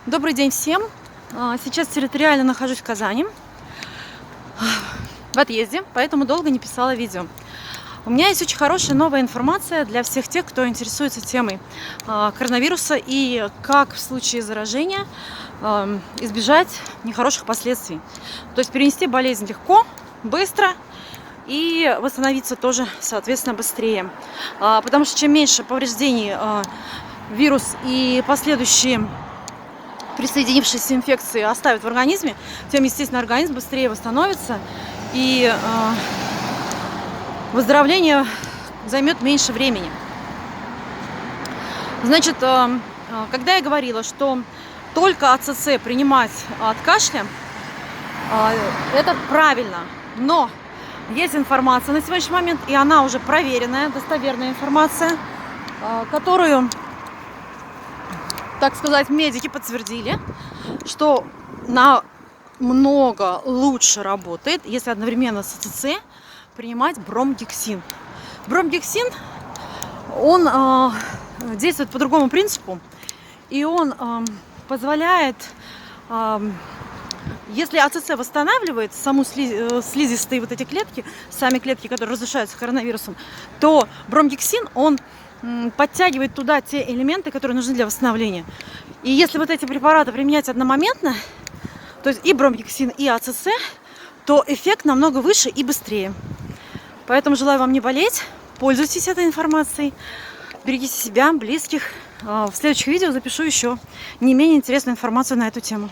Добрый день всем! Сейчас территориально нахожусь в Казани, в отъезде, поэтому долго не писала видео. У меня есть очень хорошая новая информация для всех тех, кто интересуется темой коронавируса и как в случае заражения избежать нехороших последствий. То есть перенести болезнь легко, быстро и восстановиться тоже, соответственно, быстрее. Потому что чем меньше повреждений вирус и последующие присоединившиеся инфекции оставят в организме, тем, естественно, организм быстрее восстановится, и выздоровление займет меньше времени. Значит, когда я говорила, что только АЦЦ принимать от кашля, это правильно, но есть информация на сегодняшний момент, и она уже проверенная, достоверная информация, которую, так сказать, медики подтвердили, что намного лучше работает, если одновременно с АЦЦ принимать бромгексин. Бромгексин, он действует по другому принципу, и он позволяет, если АЦЦ восстанавливает саму слизистые вот эти клетки, сами клетки, которые разрушаются коронавирусом, то бромгексин, он подтягивает туда те элементы, которые нужны для восстановления. И если вот эти препараты применять одномоментно, то есть и бромгексин, и АЦЦ, то эффект намного выше и быстрее. Поэтому желаю вам не болеть, пользуйтесь этой информацией, берегите себя, близких. В следующих видео запишу еще не менее интересную информацию на эту тему.